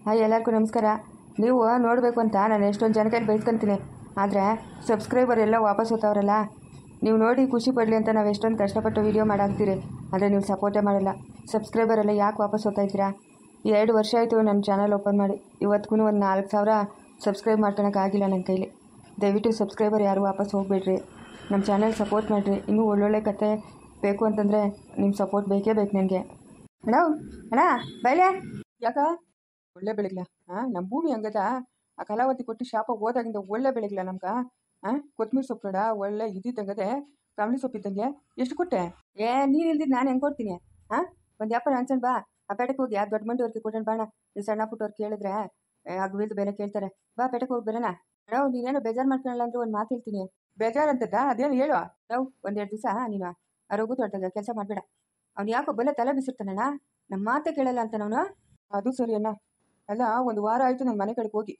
Hi ಎಲ್ಲರಿಗೂ ನಮಸ್ಕಾರ. ನೀವು ನೋಡಬೇಕು ಅಂತ ನಾನು ಎಷ್ಟೊಂದು ಜನಕ್ಕೆ ಬೈಸ್ಕೊತೀನಿ, ಆದರೆ ಸಬ್ಸ್ಕ್ರೈಬರ್ ಎಲ್ಲ ವಾಪಸ್ ಹೋಗ್ತಾವ್ರಲ್ಲ. ನೀವು ನೋಡಿ ಖುಷಿ ಪಡಲಿ ಅಂತ ನಾವು ಎಷ್ಟೊಂದು ಕಷ್ಟಪಟ್ಟು ವೀಡಿಯೋ ಮಾಡಾಕ್ತೀರಿ, ಆದರೆ ನೀವು ಸಪೋರ್ಟೇ ಮಾಡಲ್ಲ. ಸಬ್ಸ್ಕ್ರೈಬರ್ ಎಲ್ಲ ಯಾಕೆ ವಾಪಸ್ ಹೋಗ್ತಾ ಇದ್ದೀರಾ? 2 ವರ್ಷ ಆಯಿತು ನನ್ನ ಚಾನಲ್ ಓಪನ್ ಮಾಡಿ, ಇವತ್ತಿಗೂ ಒಂದು 4,000 ಸಬ್ಸ್ಕ್ರೈಬ್ ಮಾಡ್ಕೊಳಕ್ಕಾಗಿಲ್ಲ ನನ್ನ ಕೈಲಿ. ದಯವಿಟ್ಟು ಸಬ್ಸ್ಕ್ರೈಬರ್ ಯಾರು ವಾಪಸ್ ಹೋಗ್ಬೇಡ್ರಿ, ನಮ್ಮ ಚಾನಲ್ ಸಪೋರ್ಟ್ ಮಾಡಿರಿ. ಇನ್ನೂ ಒಳ್ಳೊಳ್ಳೆ ಕತೆ ಬೇಕು ಅಂತಂದರೆ ನಿಮ್ಮ ಸಪೋರ್ಟ್ ಬೇಕೇ ಬೇಕು ನನಗೆ. ಅಣ್ಣ ಬೈಲೆ ಯಾಕ ಒಳ್ಳೆ ಬೆಳಗ್ಲ ನಮ್ಮ ಭೂಮಿ ಹಂಗದ. ಆ ಕಲಾವತಿ ಕೊಟ್ಟು ಶಾಪ ಹೋದಾಗಿಂದ ಒಳ್ಳೆ ಬೆಳಗ್ಲ ನಮ್ಗೆ. ಕೊತ್ತಂಬರಿ ಸೊಪ್ಪು ನೋಡ ಒಳ್ಳೆ ಇದ್ದಿದ್ದಂಗದೆ, ಕಾಮಲಿ ಸೊಪ್ಪಿದ್ದಂಗೆ. ಎಷ್ಟು ಕೊಟ್ಟೆ? ನೀನು ಇಲ್ದಿದ್ದು ನಾನು ಹೆಂಗೆ ಕೊಡ್ತೀನಿ? ಒಂದು ವ್ಯಾಪಾರ ಅನ್ಸನ್ ಬಾ, ಆ ಪೇಟೆಗೆ ಹೋಗಿ ಆ ದೊಡ್ಡ ಮಂಡಿಯವ್ರಿಗೆ ಕೊಟ್ಟಣ ಬಾಣ. ಈ ಸಣ್ಣ ಪುಟ್ಟವ್ರು ಕೇಳಿದ್ರೆ ಅಗ್ವಿಲ್ದು ಬೇರೆ ಕೇಳ್ತಾರೆ. ಬಾ ಪೇಟೆಗೆ ಹೋಗಿ ಬರೋಣ. ನೀನೇನೋ ಬೇಜಾರು ಮಾಡ್ಕೊಳ್ಳಲ್ಲ ಅಂದ್ರೆ ಒಂದು ಮಾತು ಹೇಳ್ತೀನಿ. ಬೇಜಾರು ಅಂತದ್ದ ಅದೇನು ಹೇಳು. ಒಂದೆರಡು ದಿವಸ ನೀನು ಆ ರಘು ತೋಟದಾಗ ಕೆಲಸ ಮಾಡಬೇಡ. ಅವ್ನು ಯಾಕೋ ಬಲ್ಲ ತಲೆ ಬಿಸಿರ್ತಾನಣ್ಣ, ನಮ್ಮ ಮಾತೇ ಕೇಳಲ್ಲ ಅಂತ ಅವನು. ಅದು ಸರಿ ಅಣ್ಣ. ಅಲ್ಲ, ಒಂದು ವಾರ ಆಯಿತು ನನ್ನ ಮನೆ ಕಡೆಗೆ ಹೋಗಿ.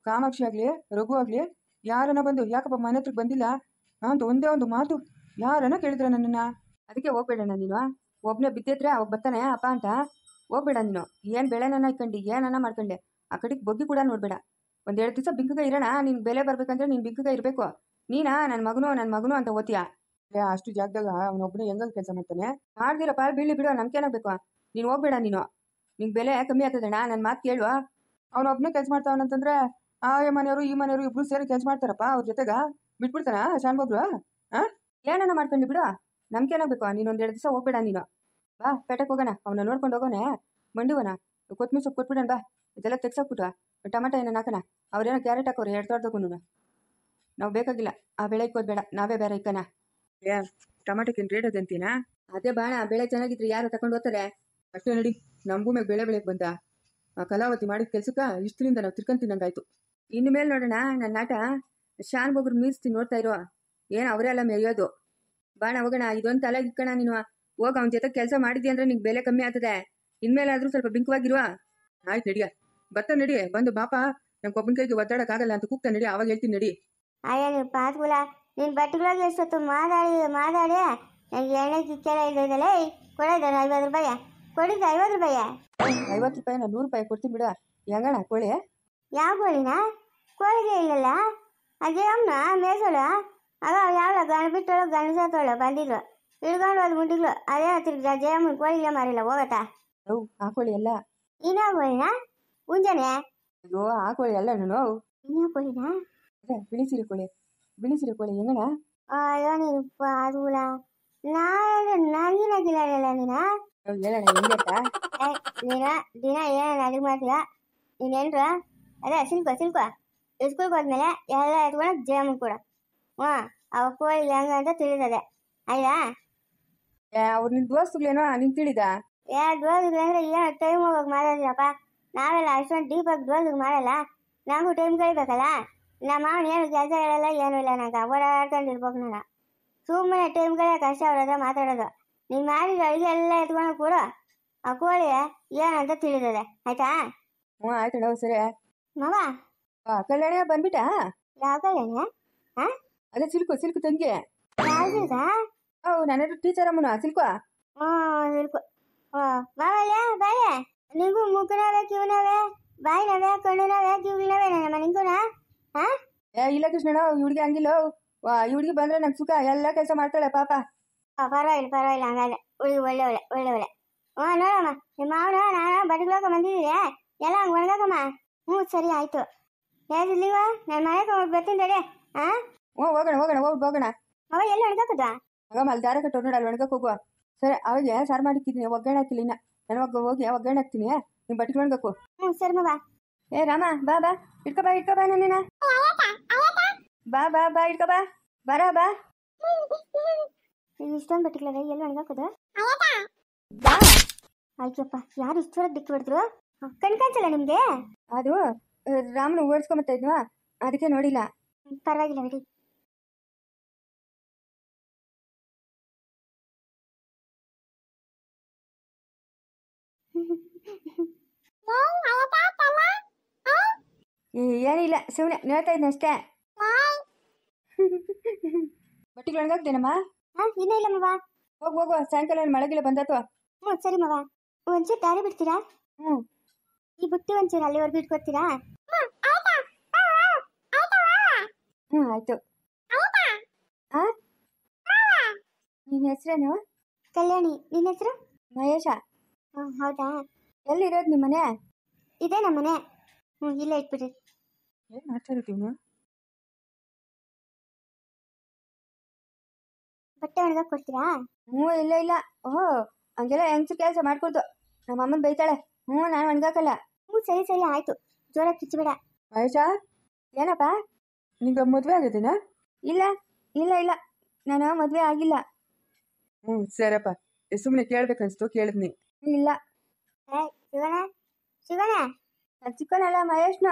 ಕಾಮಾಕ್ಷಿ ಆಗಲಿ ರಘು ಆಗಲಿ ಯಾರನ್ನ ಬಂದು ಯಾಕಪ್ಪ ಮನೆ ಹತ್ರಕ್ಕೆ ಬಂದಿಲ್ಲ ಅಂತ ಒಂದೇ ಒಂದು ಮಾತು ಯಾರನ್ನ ಕೇಳಿದ್ರೆ ನನ್ನನ್ನು. ಅದಕ್ಕೆ ಹೋಗ್ಬೇಡಣ್ಣ ನೀನು. ಒಬ್ಬನೇ ಬಿದ್ದಿದ್ರೆ ಅವಾಗ ಬರ್ತಾನೆ ಅಪ್ಪ ಅಂತ. ಹೋಗ್ಬೇಡ ನೀನು. ಏನು ಬೆಳೆನನ್ನ ಇಟ್ಕೊಂಡು ಏನನ್ನ ಮಾಡ್ಕೊಂಡೆ ಆ ಕಡೆಗೆ ಬಗ್ಗಿ ಕೂಡ ನೋಡಬೇಡ. 1-2 ದಿವಸ ಬಿಂಕಗ ಇರೋಣ. ನಿನ್ಗೆ ಬೆಲೆ ಬರ್ಬೇಕಂದ್ರೆ ನೀನು ಬಿಂಕಗ ಇರಬೇಕು. ನೀನಾ ನನ್ನ ಮಗನು ಅಂತ ಓದ್ತೀಯಾ? ಅಷ್ಟು ಜಾಗದಾಗ ಅವನೊಬ್ಬನೇ ಹೆಂಗಾಗಿ ಕೆಲಸ ಮಾಡ್ತಾನೆ? ಮಾಡ್ದಿರಪ್ಪ ಬೀಳಿ ಬಿಡು, ನಮ್ಗೆ ಏನಾಗಬೇಕು? ನೀನು ಹೋಗ್ಬೇಡ ನೀನು. ನಿಂಗೆ ಬೆಲೆ ಕಮ್ಮಿ ಆಗ್ತದಣ್ಣ, ನನ್ನ ಮಾತು ಕೇಳುವ. ಅವನೊಬ್ಬನೇ ಕೆಲಸ ಮಾಡ್ತಾವನಂತಂದ್ರೆ ಆ ಮನೆಯವರು ಈ ಮನೆಯವರು ಇಬ್ರು ಸೇರಿ ಕೆಲಸ ಮಾಡ್ತಾರಪ್ಪ. ಅವ್ರ ಜೊತೆಗ ಬಿಟ್ಬಿಡ್ತಾನ ಶಾನ್ಬೊಬ್ರು? ಏನನ್ನ ಮಾಡ್ಕೊಂಡು ಬಿಡು, ನಮ್ಗೆ ಏನಾಗಬೇಕು? ನೀನು 1-2 ದಿವಸ ಹೋಗ್ಬೇಡ ನೀನು. ಬಾ ಪೇಟೆಗೆ ಹೋಗೋಣ, ಅವನ್ನ ನೋಡ್ಕೊಂಡು ಹೋಗೋಣ. ಮಂಡಿವನ ಕೊತ್ತಂಬರಿ ಸೊಪ್ಪು ಕೊಟ್ಬಿಡೋಣ ಬಾ. ಇದೆಲ್ಲ ತೆಗ್ಸಾಕ್ಬಿಟ್ಟು ಟಮಾಟ ಏನೋ ಹಾಕೋಣ. ಅವ್ರೇನೋ ಕ್ಯಾರೆಟ್ ಹಾಕೋರು 2 ತೋಟದಕ್ಕೂ. ನಾವು ಬೇಕಾಗಿಲ್ಲ, ಆ ಬೆಳೆ ಇಕ್ಕೋದು ಬೇಡ, ನಾವೇ ಬೇರೆ ಇಕ್ಕನ. ಟಮಾಟಕ್ಕೇನು ರೇಟ್ ಅದಂತೀನಾ? ಅದೇ ಬಾಣ, ಬೆಳೆ ಚೆನ್ನಾಗಿದ್ರೆ ಯಾರು ತಗೊಂಡು ಹೋಗ್ತಾರೆ? ಅಷ್ಟೇ ನಡಿ. ನಮ್ಮ ಭೂಮಿಗೆ ಬೆಳೆ ಬೆಳೆಯಕ್ಕೆ ಬಂದ ಆ ಕಲಾವತಿ ಮಾಡಿದ ಕೆಲ್ಸಕ್ಕೆ ಇಷ್ಟರಿಂದ ನಾವು ತಿನ್ಕಂತಿನಂಗಾಯ್ತು. ಇನ್ನು ಮೇಲೆ ನೋಡೋಣ ನನ್ನ ಆಟ. ಶಾನ್ ಬೊಬ್ರು ಮೀರಿಸ್ತೀನಿ, ನೋಡ್ತಾ ಇರೋ. ಏನು ಅವರೇ ಅಲ್ಲ ಮೆರೆಯೋದು. ಬಾಣ ಹೋಗೋಣ. ಇದೊಂದು ತಲೆಗೆ ಇಕ್ಕಣ ನೀನು. ಹೋಗ ಅವನ ಜೊತೆ ಕೆಲಸ ಮಾಡಿದ್ದಿ ಅಂದ್ರೆ ನಿಂಗೆ ಬೆಲೆ ಕಮ್ಮಿ ಆಗ್ತದೆ. ಇನ್ಮೇಲಾದ್ರೂ ಸ್ವಲ್ಪ ಬಿಂಕವಾಗಿರುವ. ಆಯ್ತು ನಡಿಯ, ಬರ್ತಾ ನಡಿ. ಬಂದು ಬಾಪ ನಮ್ಮ ಕೊಬ್ಬನ ಕೈಗೆ ಒದ್ದಾಡಕ್ಕಾಗಲ್ಲ ಅಂತ ಕೂಗ್ತಾ ನಡಿ, ಅವಾಗ ಹೇಳ್ತೀನಿ ನಡಿ. ಅಯ್ಯ ನೀವು ಪಾತ್ಗುಲ ನೀನು ಬಟ್ಟೆಗಳಿಗೆ ಎಷ್ಟೊತ್ತು ಮಾತಾಡಿ ನನಗೆ ಎಣ್ಣೆ ಕಿಕ್ಕೆಲ್ಲ ಇದ್ದಲ್ಲ. ಕೊಡೋದ 50 ರೂಪಾಯಿ ಕೊಡಿದ್ದ? 50 ರೂಪಾಯಿ? 50 ರೂಪಾಯಿ, ನಾನು 100 ರೂಪಾಯಿ ಕೊಡ್ತೀನಿ ಬಿಡ. ಹೆಂಗಣ ಕೋಳಿ? ಯಾವ ಕೋಳಿನ? ಕೋಳಿಗೆ ಇಲ್ಲಲ್ಲ. ಅದೇ ಅಮ್ಮನ ಮೇಸೋಳು ಆಗ ಯಾವಳ ಗಣ ಬಿಟ್ಟೋಳು ಗಣಸತ್ತೋಳು ಬಂದಿದ್ಲು ಇಳ್ಕೊಂಡು ಹೋದ್ ಮುಂಡಿಗ್ಲು. ಅದೇ ತಿರ್ಗಿ ಜಯಮ್ಮನ ಕೋಳಿಗೆ ಮಾರಿಲ್ಲ ಹೋಗತ್ತಾ? ಆ ಕೋಳಿ ಅಲ್ಲ. ಇನ್ಯಾವ ಕೋಳಿನ? ಮುಂಜಾನೆ? ಅಯ್ಯೋ ಆ ಕೋಳಿ ಅಲ್ಲ ನಾನು. ಇನ್ಯಾವ ಕೋಳಿನ? ಅದೇ ಬಿಳಿಸಿರಿ ಕೋಳಿ ಹೆಂಗಣ? ಅಯ್ಯೋ ನೀನು ಪಾತ್ಗುಲ ನಾಗಿನಾಗಿಲ್ಲ ನೀನ. ಹೇಳಣ ಹೆಂಗತ್ತ? ನೀನ ದಿನ ಏನೇನು ಅಡುಗೆ ಮಾಡ್ತೀಯ ನೀನೇನ್ರ? ಅದೇ ಸಿಲ್ಕೋ ಸ್ಕೂಲ್ಗೆ ಹೋದ್ಮೇಲೆ ಎಲ್ಲ ಎತ್ಕೊಂಡು ಜಯಮ್ಮನ್ ಕೂಡ ಅವ ಕೋಳಿಗೆ ಹೆಂಗ ಅಂತ ತಿಳಿದದೆ ಆಯ್ತಾ? ಅವ್ರು ನಿನ್ ದೋಸ್ತುಗಳೇನೋ ನಿನ್ ತಿಳಿದ? ದೋಸ್ತಿಗೆ ಅಂದ್ರೆ ಏನೋ ಟೈಮ್ ಹೋಗೋಕೆ ಮಾತಾಡ್ತೀರಪ್ಪ. ನಾವೆಲ್ಲ ಅಷ್ಟೊಂದು ಡೀಪಾಗಿ ದೋಸ್ತಿಗೆ ಮಾಡಲ್ಲ. ನಮಗೂ ಟೈಮ್ ಕಳಿಬೇಕಲ್ಲ. ನಮ್ಮ ಮಾವನ ಏನು ಕೆಲಸ ಹೇಳಲ್ಲ, ಏನೂ ಇಲ್ಲ. ನಂಗೆ ಓಡಾಡ್ಕೊಂಡಿರ್ಬೇಕು. ನಾನು ಸುಮ್ಮನೆ ಟೈಮ್ ಕಳಿಯೋಕೆ ಕಷ್ಟ ಅವ್ರ ಹತ್ರ ಮಾತಾಡೋದು. ನೀನು ಮಾಡಿದ ಅಡುಗೆ ಎಲ್ಲ ಎತ್ಕೊಂಡು ಕೂಡ ಆ ಕೋಳಿ ಏನಂತ ತಿಳಿದದೆ ಆಯ್ತಾ? ಆಯ್ತಣ್ಣ, ಸರಿ. ಮಾವ ಕಲ್ಯಾಣ ಬಂದ್ಬಿಟ್ಟ? ಯಾವ ಕಲ್ಯಾಣ? ಅದೇ ಸಿಲ್ಕು ತಂಗಿ. ಯಾವ ಸಿಲ್ಕ? ನನ್ನ ಟೀಚರ್ ಅಮ್ಮನ ಸಿಲ್ಕು. ಸಿಲ್ಕು. ಮಾವಯ್ಯ ಬಾಯ, ನಿಂಗೂ ಮುಖನವೇ ಕಿವಿನವೇ ಬಾಯಿನವೇ ಕಣ್ಣುನವೇ ಕಿವಿನವೇ ನಮ್ಮ ನಿಂಗುನ? ಇಲ್ಲ ಕೃಷ್ಣಣ್ಣ, ಇವ್ಳಿಗೆ ಹಂಗಿಲ್ಲ. ಇವ್ಳಿಗೆ ಬಂದ್ರೆ ನಂಗೆ ಸುಖ, ಎಲ್ಲ ಕೆಲಸ ಮಾಡ್ತಾಳೆ ಪಾಪ. ಪರವಾಗಿಲ್ಲ ಹಂಗಾದ್ರೆ. ಒಳ್ಳೆ ನೋಡಮ್ಮ, ನಿಮ್ಮ ಮಾವನ ನಾನು ಬಟ್ಟೆಗಳೋಕ ಬಂದಿದ್ದೀರಿ ಎಲ್ಲ ಹಂಗೆ ಒಣಗಾಕಮ್ಮ. ಸರಿ ಆಯ್ತು. ಹೇಗಿರ್ಲಿವ ನನ್ನ ಮನೆಗೆ ಹೋಗಿ ಬರ್ತೀನಿ ತಡೆ. ಹೋಗೋಣ. ಅವ ಎಲ್ಲಿ ಒಣಗಾಕದ? ಆಗ ಅಲ್ಲಿ ದಾರ ಕಟ್ಟೋ ನೋಡಿ, ಅಲ್ಲಿ ಒಣಗಕ್ಕೆ ಹೋಗುವ. ಸರಿ, ಅವಾಗ ಸಾರು ಮಾಡಿಕ್ಕಿದ್ದೀನಿ, ಒಗ್ಗರಣೆ ಹಾಕಿಲ್ಲ ಇನ್ನ. ನಾನು ಹೋಗಿ ಒಗ್ಗರಣೆ ಹಾಕ್ತೀನಿ, ನಿಮ್ಮ ಬಟ್ಟೆ ಒಣಗಕ್ಕು. ಸರಿ ಮಗ. ರಾಮ ಬಾ ಇಟ್ಕೋ ಬಾ ನನ್ನೇನ. ಬಾ ಇಟ್ಕೋ ಬಾ. ಇಷ್ಟೊಂದು ಬಟ್ಟೆಗಳವ ಎಲ್ಲಿ ಒಣಗಾಕದ? ಆಯ್ತಪ್ಪ, ಯಾರು ಇಷ್ಟೊರ ದಿಕ್ಕು ಹೊಡೆದ್ರು? ಕಣ್ಕಾಣಿಸಲ್ಲ ನಿಮ್ಗೆ? ಅದು ರಾಮನ ಓಡಿಸ್ಕೊಂಬತ್ತಾ ಇದ್ವಾ, ಅದಕ್ಕೆ ನೋಡಿಲ್ಲ. ಪರವಾಗಿಲ್ಲ ಬಿಡಿ. ಏನಿಲ್ಲ, ಸುಮ್ಮನೆ ನೋಡ್ತಾ ಇದ್ನ ಅಷ್ಟೇ. ಬಟ್ಟೆಗಳು ಒಣಗಾಕ್ತೇನಮ್ಮ? ಇನ್ನೂ ಇಲ್ಲ ಮವ. ಹೋಗುವ ಸಾಯಂಕಾಲ ಮಳೆಗಿಲ್ಲ ಬಂದಾತು. ಸರಿ ಮವ. ಒಂಚೂರು ದಾರಿ ಬಿಡ್ತೀರಾ? ಈ ಬುಟ್ಟಿ ಒಂಚೂರು ಅಲ್ಲಿವರೆಗೂ ಇಟ್ಕೊಡ್ತೀರಾ? ಹ್ಞೂ ಆಯಿತು. ಹಾಂ, ನಿನ್ನ ಹೆಸರೇನು? ಕಲ್ಯಾಣಿ. ನಿನ್ನ ಹೆಸರು? ಮಹೇಶ. ಹೌದಾ? ಎಲ್ಲಿರೋದು ನಿಮ್ಮ ಮನೆ? ಇದೇ ನಮ್ಮ ಮನೆ. ಇಲ್ಲೇ ಇಟ್ಬಿಡ್ರಿ. ಏನು ಮಾಡ್ತಾ ಇರೋದು? ಬಟ್ಟೆ ಒಣಗಕ್ಕೆ ಕೊಡ್ತೀರಾ? ಹ್ಞೂ ಇಲ್ಲ ಇಲ್ಲ. ಓಹೋ, ಹಂಗೆಲ್ಲ ಹೆಂಗ್ಸು ಕೆಲಸ ಮಾಡ್ಕೊಡ್ತು. ನಮ್ಮ ಅಮ್ಮನ ಬೈತಾಳೆ. ನಾನು ಒಣಗಾಕಲ್ಲ. ಸರಿ ಸರಿ ಆಯ್ತು, ಜೋರಾಗಿ ಕಿಚ್ಚಬೇಡ. ಮಹೇಶ, ಏನಪ್ಪ ನಿಂಗೆ ಮದುವೆ ಆಗಿದ್ದೀನಾ? ಇಲ್ಲ ಇಲ್ಲ ಇಲ್ಲ, ನಾನು ಮದುವೆ ಆಗಿಲ್ಲ. ಸರಪ್ಪ, ಸುಮ್ಮನೆ ಕೇಳ್ಬೇಕನ್ಸ್ತು, ಕೇಳಿದ್ನಿ. ಇಲ್ಲ. ಶಿವನ ಶಿವನ ಚಿಕ್ಕನಲ್ಲ, ಮಹೇಶ್ನ.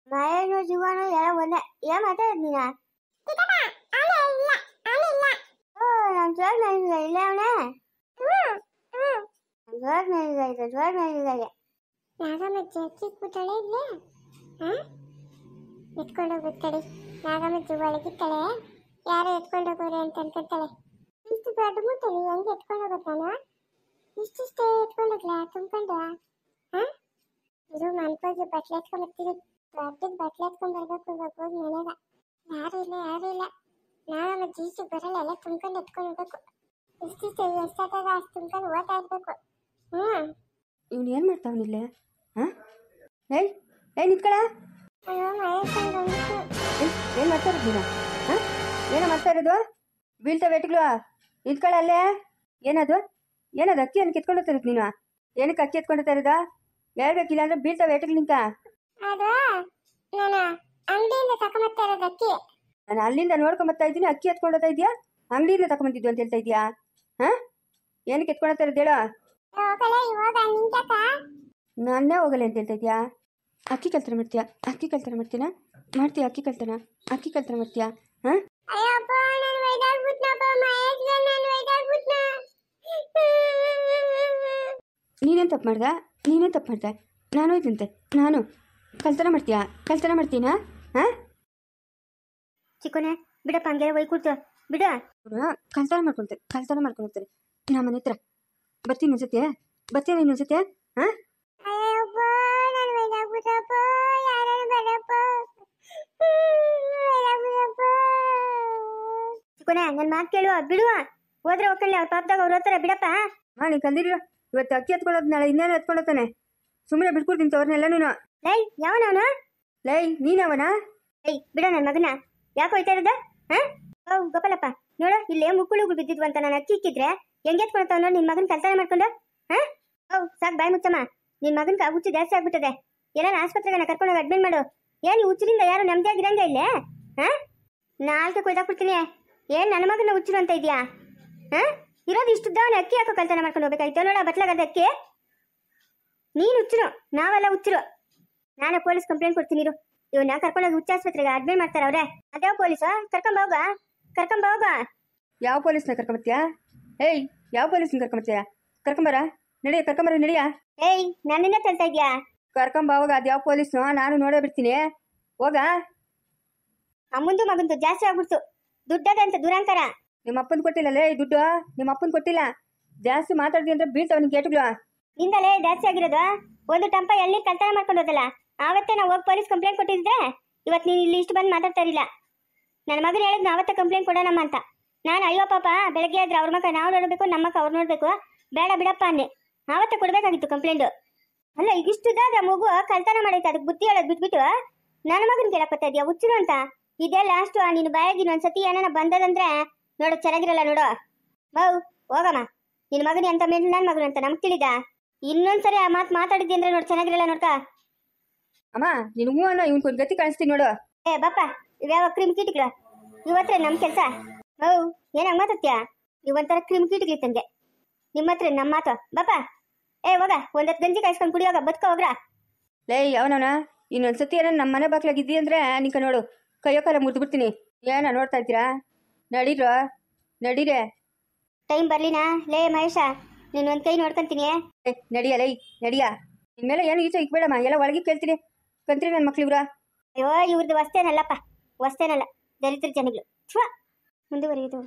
ಮಹೇಶನು ಶಿವನು ಎಲ್ಲ ಒಂದೇ. ಏನ್ ಮಾತಾಡಿದ್ ನೀನ? ನಮ್ ಜೋರ್ ನನಗೆ ಇಲ್ಲ ಅವನೇ. ಜೋರ್ ನನಗೆ ಜೋರ್ ನನಗೆ ನಾಗಮ್ಮ ಚಿಕ್ಬಿಟ್ಟಾಳೆ ಇಲ್ಲೇ. ಎತ್ಕೊಂಡೋಗ್ಬಿಡ್ತಾಳೆ ನಾಗಮ್ಮ. ಒಳಗಿತ್ತಾಳೆ, ಯಾರೋ ಎತ್ಕೊಂಡೋಗೋರೆ ಅಂತ ಅನ್ಕೊಂತಾಳೆ. ಇಷ್ಟು ದೊಡ್ಡ ಮುಟ್ಟಲಿ ಹೆಂಗೆ ಎತ್ಕೊಂಡೋಗುತ್ತಾನ? ಇಷ್ಟಿಷ್ಟೇ ಎತ್ಕೊಂಡೋಗ್ಲಾ ತುಂಬ್ಕೊಂಡು? ಇದು ಮನ್ಕೋಗಿ ಬಟ್ಲೆ ಎತ್ಕೊಂಡ್ಬರ್ತೀನಿ. ದೊಡ್ಡದ ಬಟ್ಲೆ ಎತ್ಕೊಂಡ್ ಬರ್ಬೇಕು ಇವಾಗ ಹೋಗಿ ಮನೆಗ. ಯಾರು ಇಲ್ಲ ಯಾರು ಇಲ್ಲ. ನಾಗಮ್ಮ ಜೀಸಿಗೆ ಬರಲ್ಲ, ಎಲ್ಲ ತುಂಬ್ಕೊಂಡು ಎತ್ಕೊಂಡು ಹೋಗ್ಬೇಕು. ಇಷ್ಟಿಷ್ಟೇ ಎಷ್ಟಾದಾಗ ಅಷ್ಟು ತುಂಬ್ಕೊಂಡು ಓದ್ತಾ ಇರ್ಬೇಕು. ಇವ್ನು ಏನು ಮಾಡ್ತಾವನಿಲ್ಲ? ಹಾಂ, ಏಯ್ ಏಯ್ ನಿಂತ್ಕೊಳ. ಅಯ್ಯೋ ಮಹೇಶನ್ ಬಂದಿತ್ತು. ಏನು ಮಾಡ್ತಾ ಇರೋದು ನೀನು? ಹಾಂ, ಏನೋ ಮಾಡ್ತಾ ಇರೋದು? ಬೀಳ್ತಾ ವೇಟ್ಗಳು ನಿಂತ್ಕೊಳ ಅಲ್ಲೇ. ಏನದು ಏನದು? ಅಕ್ಕಿ ಏನು ಕಿತ್ಕೊಂಡು ಹೋಗ್ತಾ ಇರೋದು ನೀನು? ಏನಕ್ಕೆ ಅಕ್ಕಿ ಎತ್ಕೊಂಡು ಇರೋದು? ಹೇಳ್ಬೇಕಿಲ್ಲ ಅಂದ್ರೆ ಬೀಳ್ತಾ ವೇಟ್ಗಳು ನಿಂತ. ಅದು ನಾನು ಅಂಗಡಿಯಿಂದ ತಗೊಂಬರ್ತಾ ಇರೋದು ಅಕ್ಕಿ. ನಾನು ಅಲ್ಲಿಂದ ನೋಡ್ಕೊಂಬರ್ತಾ ಇದ್ದೀನಿ, ಅಕ್ಕಿ ಎತ್ಕೊಂಡು ಹೋಗ್ತಾ ಇದೆಯಾ? ಅಂಗಡಿಯಿಂದ ತಗೊಂಬಂದಿದ್ದು ಅಂತ ಹೇಳ್ತಾ ಇದೆಯಾ? ಹಾಂ, ಏನಕ್ಕೆ ಎತ್ಕೊಂಡು ಹೋಗ್ತಾ ಇರೋದು ಹೇಳು? ನಾನೇ ಹೋಗಲ್ಲ ಅಂತ ಹೇಳ್ತಾ ಇದೆಯಾ? ಅಕ್ಕಿ ಕಳ್ತನ ಮಾಡ್ತೀಯಾ? ಅಕ್ಕಿ ಕಳ್ತನ ಮಾಡ್ತೀನಾ? ಮಾಡ್ತೀಯಾ ಅಕ್ಕಿ ಕಳ್ತನ? ಅಕ್ಕಿ ಕಳ್ತನ ಮಾಡ್ತೀಯಾ? ಹಾಂ, ನೀನೇನು ತಪ್ಪು ಮಾಡ್ದೆ? ನೀನೇನು ತಪ್ಪು ಮಾಡ್ದೆ? ನಾನು ಇದ್ದಂತೆ ನಾನು ಕಳ್ತನ ಮಾಡ್ತೀಯಾ? ಕಳ್ತನ ಮಾಡ್ತೀನಾ? ಹಾಂ, ಚಿಕ್ಕನೆ ಬಿಡಪ್ಪ, ಹಂಗೆ ಒಯ್ ಕೂಡ್ತು ಬಿಡ. ಕಳ್ತನ ಮಾಡ್ಕೊಳ್ತಾರೆ ನಮ್ಮ ಮನೆ ಹತ್ರ. ಬರ್ತೀನಿ ಅನ್ಸತ್ತೆ, ಬರ್ತೀನಿ ಇನ್ನೊಂದ್ಸತ್ತೆ. ಹಾಂ, ಚಿಕ್ಕನೆ ನನ್ನ ಮಾತು ಕೇಳುವ, ಬಿಡುವ. ಹೋದ್ರೆ ಹೋಗ್ಕೊಳ್ಳಿ, ಅವ್ರ ಪಾಪದಾಗ ಅವ್ರ ಹತ್ರ ಬಿಡಪ್ಪ. ನೀನು ಕಲ್ದಿರೋ ಇವತ್ತು ಅಕ್ಕಿ ಎತ್ಕೊಳ್ಳೋದು, ನಾಳೆ ಇನ್ನೇನು ಎತ್ಕೊಳ್ಳೋತಾನೆ. ಸುಮ್ಮನೆ ಬಿಟ್ಕೊಡ್ತೀನಿ ಅವ್ರನ್ನೆಲ್ಲನೂ. ಲೈ ಯಾವನವನು? ಲೈ ನೀನವನಾ? ಏಯ್ ಬಿಡ ನನ್ನ ಮಗನ. ಯಾಕೆ ಹೋಯ್ತಾ ಇರೋದು? ಗೋಪಾಲಪ್ಪ ನೋಡು, ಇಲ್ಲೇ ಮುಕ್ಕುಳುಗಳು ಬಿದ್ದಿದ್ವು ಅಂತ ನಾನು ಅಕ್ಕಿ ಇಕ್ಕಿದ್ರೆ ಹೆಂಗೆ ಎತ್ಕೊಳ್ತಾವ ನಿನ್ ಮಗನ ಕಲ್ತನ ಮಾಡ್ಕೊಂಡು. ಸಾಕು ಬಾಯ್ ಮುಚ್ಚಮ್ಮ. ನಿನ್ ಮಗನ್ಗೆ ಹುಚ್ಚು ಜಾಸ್ತಿ ಆಗ್ಬಿಟ್ಟದೆ. ಏನಾರ ಆಸ್ಪತ್ರೆಗೆ ಕರ್ಕೊಂಡೋಗಿ ಅಡ್ಮಿಟ್ ಮಾಡು. ಏನು ಹುಚ್ಚರಿಂದ ಯಾರು ನೆಮ್ಮದಿಯಾಗಿರಂಗ ಇಲ್ಲೇ? ನಾಲ್ಕು ಕೊಯ್ದಾಕ್ಬಿಡ್ತೀನಿ. ಏನ್ ನನ್ನ ಮಗನ ಹುಚ್ಚರು ಅಂತ ಇದೆಯಾ? ಇರೋದು ಇಷ್ಟುದ್ದವನ ಅಕ್ಕಿ ಹಾಕೋ ಕಲ್ತನ ಮಾಡ್ಕೊಂಡು ಹೋಗ್ಬೇಕಾಯ್ತು ನೋಡ ಬಟ್ಲಾಗದ ಅಕ್ಕಿ. ನೀನು ಹುಚ್ಚರು, ನಾವೆಲ್ಲ ಹುಚ್ಚರು. ನಾನೇ ಪೊಲೀಸ್ ಕಂಪ್ಲೇಂಟ್ ಕೊಡ್ತೀನಿ ಇರು. ಇವನ್ನ ಕರ್ಕೊಂಡೋಗಿ ಹುಚ್ಚ ಆಸ್ಪತ್ರೆಗೆ ಅಡ್ಮಿಟ್ ಮಾಡ್ತಾರ ಅವ್ರೆ. ಅದ್ಯಾವ ಪೊಲೀಸ? ಕರ್ಕೊಂಬೋಗ. ಯಾವ ಪೊಲೀಸ್ನ ಕರ್ಕೊಂಬರ್ತೀಯಾ? ಏಯ್, ಯಾವ ಪೊಲೀಸ್ನ ಕರ್ಕೊಂಬರ್ತೀಯಾ? ಕರ್ಕೊಂಬರ ನಡಿಯ. ಏಯ್, ನನ್ನಿಂದ ತಳ್ತಾ ಇದ್ಯಾ? ಕರ್ಕೊಂಬೋಗ. ಅದು ಯಾವ ಪೊಲೀಸ್ನು ನಾನು ನೋಡೇ ಬಿಡ್ತೀನಿ. ಹೋಗ. ಅಮ್ಮಂದು ಮಗಂದು ಜಾಸ್ತಿ ಆಗ್ಬಿಡ್ತು. ದುಡ್ಡದ ಅಂತ ದುರಂಕಾರ. ನಿಮ್ಮ ಅಪ್ಪನ ಕೊಟ್ಟಿಲ್ಲ ಈ ದುಡ್ಡು. ನಿಮ್ಮ ಅಪ್ಪನ ಕೊಟ್ಟಿಲ್ಲ. ಜಾಸ್ತಿ ಮಾತಾಡ್ದಿ ಅಂದ್ರೆ ಬೀಳ್ತಾವ ನಿನ್ ಗೇಟುಗಳು. ನಿಂದಲೇ ಜಾಸ್ತಿ ಆಗಿರೋದು. ಒಂದು ಟಂಪ ಎಲ್ಲಿ ಕಲ್ತನ ಮಾಡ್ಕೊಂಡು ಹೋದಲ್ಲ, ಆವತ್ತೇ ನಾವು ಹೋಗಿ ಪೊಲೀಸ್ ಕಂಪ್ಲೇಂಟ್ ಕೊಟ್ಟಿದ್ರೆ ಇವತ್ತು ನೀನು ಇಲ್ಲಿ ಇಷ್ಟು ಬಂದು ಮಾತಾಡ್ತಾ ಇರಲಿಲ್ಲ. ನನ್ನ ಮಗನ ಹೇಳಿದ್ನು ಅವತ್ತೇ ಕಂಪ್ಲೇಂಟ್ ಕೊಡೋಣಮ್ಮ ಅಂತ. ನಾನು ಅಯ್ಯೋ ಪಾಪ, ಬೆಳಗ್ಗೆ ಆದ್ರೆ ಅವ್ರ ಮಕ್ಕ ನಾವು ನೋಡಬೇಕು, ನಮ್ಮ ಮಕ್ಕ ಅವ್ರು ನೋಡ್ಬೇಕು, ಬೇಡ ಬಿಡಪ್ಪ ಅನ್ನೆ. ಆವತ್ತೇ ಕೊಡ್ಬೇಕಾಗಿತ್ತು ಕಂಪ್ಲೇಂಟ್. ಅಲ್ಲ, ಈಗಿಷ್ಟುದಾಗ ಮಗು ಕಲ್ತನ ಮಾಡೈತೆ, ಅದಕ್ಕೆ ಬುದ್ಧಿ ಹೇಳೋದು ಬಿಟ್ಬಿಟ್ಟು ನನ್ನ ಮಗನ ಕೇಳಕ್ಕೊತ್ತಾ ಇದೆಯಾ ಹುಚ್ಚರು ಅಂತ? ಇದೇ ಲಾಸ್ಟು. ನೀನು ಬಾಯಾಗಿ ಒಂದ್ಸತಿ ಏನಾನ ಬಂದದಂದ್ರೆ ನೋಡೋ ಚೆನ್ನಾಗಿರಲ್ಲ ನೋಡು. ಹೋಗಮ್ಮ. ನಿನ್ನ ಮಗನಿ ಅಂತ ಮೇಲೆ ನನ್ನ ಮಗನು ಅಂತ ನಮ್ಗೆ ತಿಳಿದ. ಇನ್ನೊಂದ್ಸರಿ ಆ ಮಾತು ಮಾತಾಡಿದ್ದಿ ಅಂದ್ರೆ ನೋಡು ಚೆನ್ನಾಗಿರಲ್ಲ ನೋಡ್ಕ. ಅಮ್ಮ ನೀನು ಹೂ ಅನ್ನೋ ಇವನ್ಕೊಂದು ಗತಿ ಕಾಣಿಸ್ತೀನಿ ನೋಡು. ಬಾಪ, ಇವ್ಯಾವ ಕ್ರಿಮ್ ಕೀಟಗಳು ಇವತ್ರೆ ನಮ್ಮ ಕೆಲಸ. ಏನಾಗ ಮಾತಾಡ್ತೀಯಾ? ಇವೊಂಥರ ಕ್ರಿಮ್ ಕೀಟಗಳಿತ್ತಂಗೆ ನಿಮ್ಮ ಹತ್ರ ನಮ್ಮ ಮಾತು. ಬಾಪ ಹೋಗ, ಒಂದತ್ತು ಗಂಜಿ ಕಾಯಿಸ್ಕೊಂಡು ಕುಡಿಯೋಗ, ಬದುಕ ಹೋಗ್ರ. ಲೇ ಅವನವನ ಇನ್ನೊಂದ್ಸತಿ ಏನೋ ನಮ್ಮ ಮನೆ ಬಾಕ್ಲಾಗಿದ್ದಿ ಅಂದ್ರೆ ನಿಂಕ ನೋಡು ಕೈಯೋ ಕಾಲ ಮುರಿದು ಬಿಡ್ತೀನಿ. ಏನ ನೋಡ್ತಾ ಇದ್ದೀರಾ? ನಡೀರೆ. ಟೈಮ್ ಬರ್ಲಿನಾ? ಲೇ ಮಹೇಶ, ನೀನು ಒಂದು ಕೈ ನೋಡ್ಕೊಂತೀನಿ. ನಡಿಯ. ಇನ್ಮೇಲೆ ಏನು ಈಚೆ ಇಕ್ಬೇಡಮ್ಮ, ಎಲ್ಲ ಒಳಗೆ ಕೇಳ್ತೀನಿ. ಕಂತ್ರಿ ನನ್ನ ಮಕ್ಳು ಇವ್ರ. ಅಯ್ಯೋ, ಇವ್ರದ್ದು ವಸ್ತೇನಲ್ಲಪ್ಪ, ವಸ್ತೇನಲ್ಲ, ದರಿದ್ರ ಜನಗಳು. ಮುಂದುವರಿಯುವುದು.